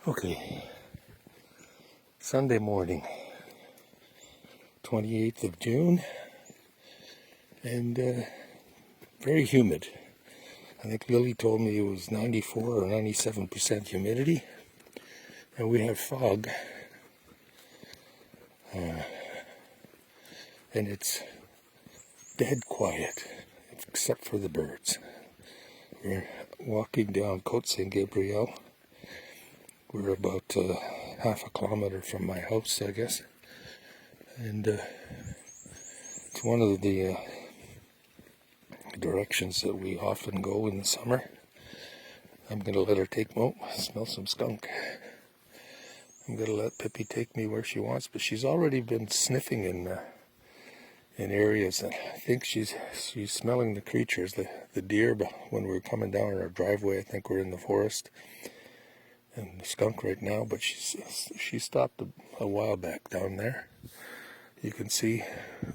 Okay, Sunday morning, 28th of June, and very humid. I think Lily told me it was 94 or 97% humidity, and we have fog, and it's dead quiet, except for the birds. We're walking down Côte Saint Gabriel. We're about half a kilometer from my house, I guess. And it's one of the directions that we often go in the summer. I'm going to let her take Mo, smell some skunk. I'm going to let Pippi take me where she wants, but she's already been sniffing in areas, and I think she's smelling the creatures, the deer. But when we were coming down our driveway, I think we're in the forest. And the skunk right now, but she stopped a while back down there. You can see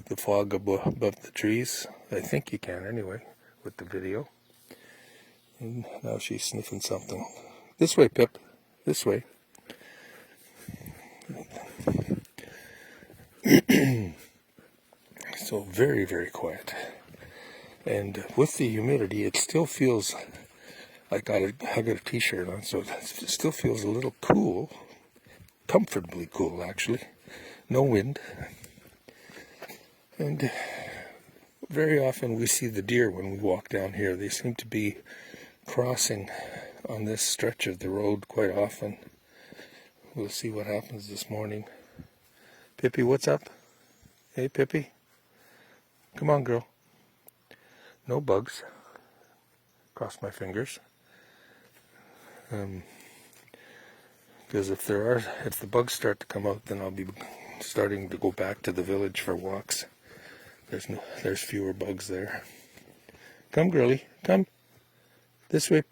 the fog above the trees. I think you can anyway, with the video. And now she's sniffing something. This way, Pip. This way. So very, very quiet. And with the humidity, it still feels... I got a t-shirt on, so it still feels a little cool, comfortably cool actually. No wind. And very often we see the deer when we walk down here. They seem to be crossing on this stretch of the road quite often. We'll see what happens this morning. Pippi, what's up? Hey, Pippi. Come on, girl. No bugs. Cross my fingers. Because if the bugs start to come out, then I'll be starting to go back to the village for walks. There's fewer bugs there. Come, girlie, come. This way,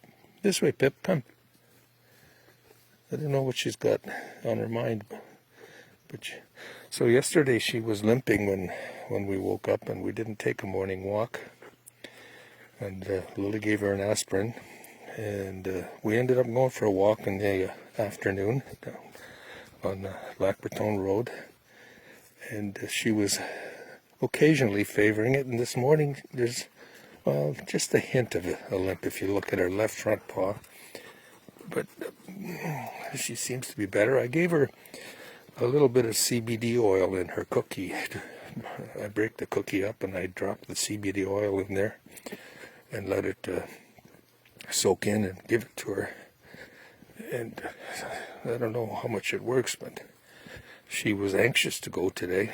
Pip, come. I don't know what she's got on her mind, so yesterday she was limping when we woke up, and we didn't take a morning walk. And Lily gave her an aspirin. And we ended up going for a walk in the afternoon on Lac Breton Road. And she was occasionally favoring it. And this morning there's, just a hint of a limp if you look at her left front paw. But she seems to be better. I gave her a little bit of CBD oil in her cookie. I break the cookie up and I drop the CBD oil in there and let it... soak in and give it to her. And I don't know how much it works, but she was anxious to go today,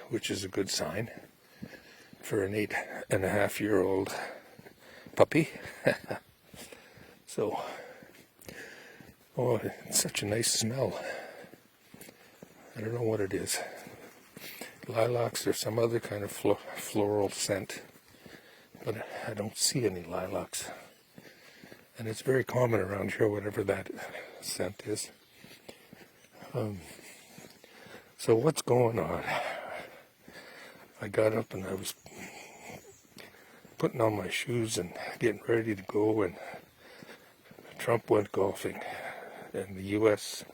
which is a good sign for an 8.5-year-old puppy. So, it's such a nice smell. I don't know what it is. Lilacs or some other kind of floral scent. But I don't see any lilacs. And it's very common around here, whatever that scent is. So what's going on? I got up and I was putting on my shoes and getting ready to go, and Trump went golfing. And the U.S.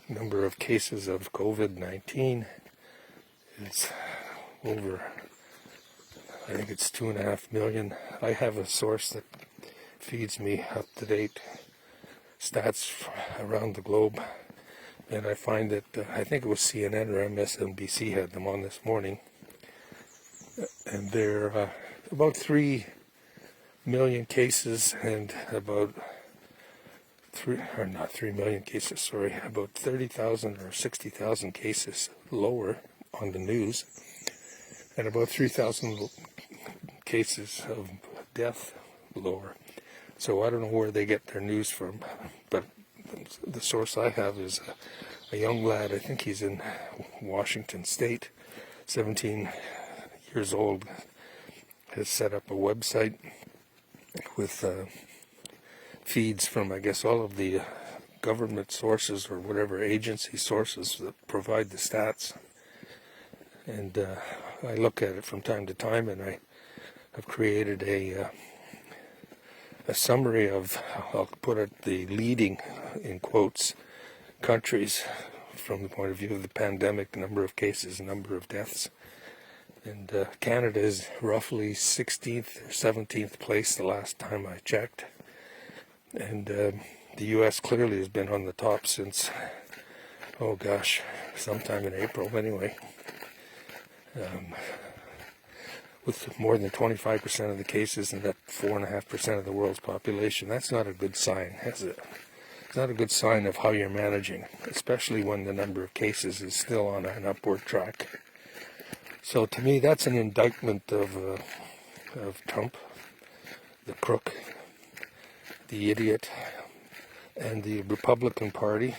number of cases of COVID-19 is over... I think it's 2.5 million. I have a source that feeds me up-to-date stats around the globe, and I find that I think it was CNN or MSNBC had them on this morning, and they're about 3 million cases and about not 3 million cases, sorry, about 30,000 or 60,000 cases lower on the news, and about 3,000 cases of death lower. So I don't know where they get their news from, but the source I have is a young lad. I think he's in Washington State, 17 years old, has set up a website with feeds from, I guess, all of the government sources or whatever agency sources that provide the stats. And I look at it from time to time, and I have created a a summary of, I'll put it, the leading, in quotes, countries from the point of view of the pandemic, number of cases, number of deaths. And Canada is roughly 16th or 17th place the last time I checked. And the U.S. clearly has been on the top since, oh gosh, sometime in April anyway. With more than 25% of the cases and that 4.5% of the world's population. That's not a good sign, is it? It's not a good sign of how you're managing, especially when the number of cases is still on an upward track. So to me, that's an indictment of Trump, the crook, the idiot, and the Republican Party,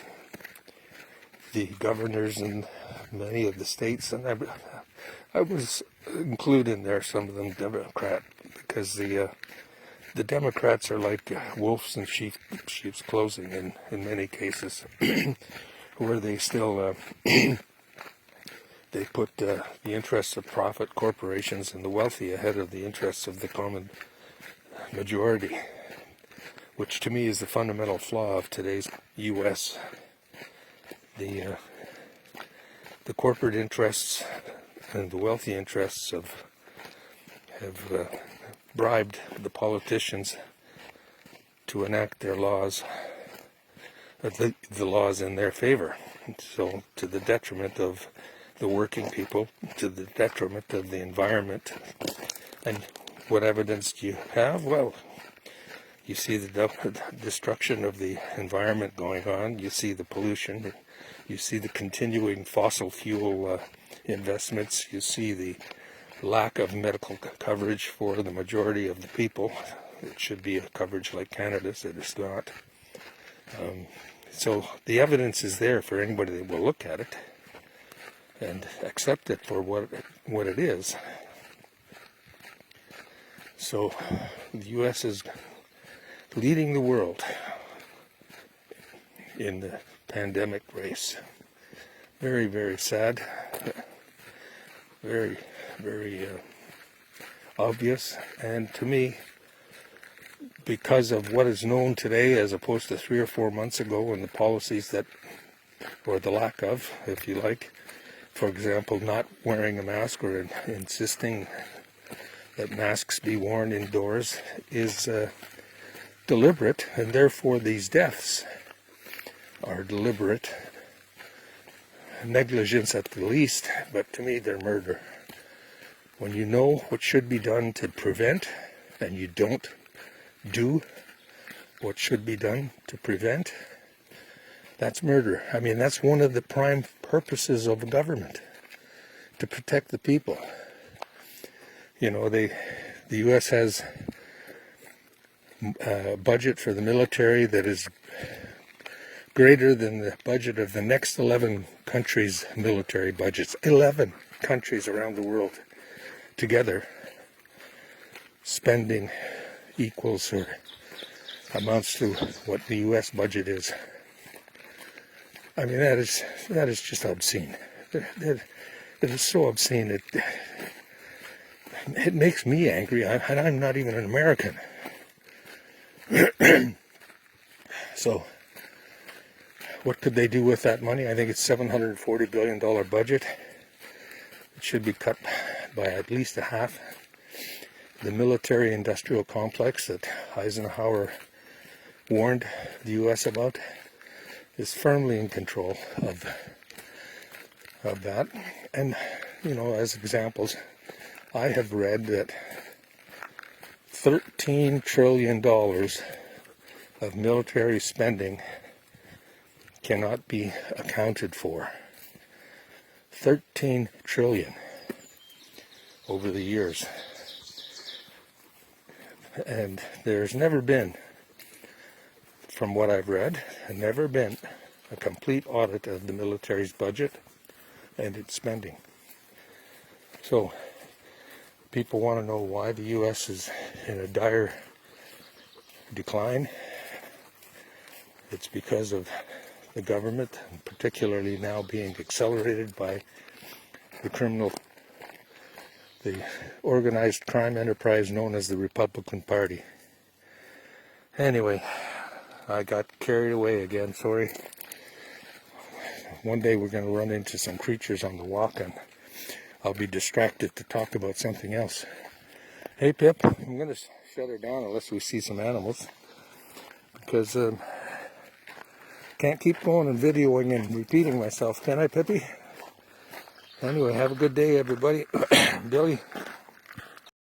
the governors in many of the states, and I was included in there, some of them Democrat, because the Democrats are like wolves in sheep's clothing in many cases, where they still they put the interests of profit corporations and the wealthy ahead of the interests of the common majority, which to me is the fundamental flaw of today's U.S. The corporate interests and the wealthy interests have bribed the politicians to enact their laws, the laws in their favor. So to the detriment of the working people, to the detriment of the environment. And what evidence do you have? Well, you see the destruction of the environment going on. You see the pollution. You see the continuing fossil fuel investments. You see the lack of medical coverage for the majority of the people. It should be a coverage like Canada's. It is not. So the evidence is there for anybody that will look at it and accept it for what it is. So the U.S. is leading the world in the pandemic race. Very, very sad. Very, very obvious. And to me, because of what is known today as opposed to 3 or 4 months ago and the policies that, or the lack of, if you like, for example, not wearing a mask or insisting that masks be worn indoors is deliberate, and therefore these deaths are deliberate. Negligence at the least, but to me they're murder. When you know what should be done to prevent, and you don't do what should be done to prevent, that's murder. I mean, that's one of the prime purposes of a government, to protect the people. You know, the U.S. has a budget for the military that is greater than the budget of the next 11 countries' military budgets. 11 countries around the world together spending equals or amounts to what the U.S. budget is. I mean, that is just obscene. It is so obscene. It makes me angry, and I'm not even an American. So, what could they do with that money? I think it's $740 billion budget. It should be cut by at least a half. The military-industrial complex that Eisenhower warned the U.S. about is firmly in control of that. And, you know, as examples, I have read that $13 trillion of military spending cannot be accounted for. 13 trillion over the years. And there's never been, from what I've read, never been a complete audit of the military's budget and its spending. So, people want to know why the U.S. is in a dire decline. It's because of the government, and particularly now being accelerated by the organized crime enterprise known as the Republican Party. Anyway, I got carried away again, sorry. One day we're going to run into some creatures on the walk and I'll be distracted to talk about something else. Hey Pip, I'm going to shut her down unless we see some animals. Because can't keep going and videoing and repeating myself, can I, Pippi? Anyway, have a good day, everybody. Billy.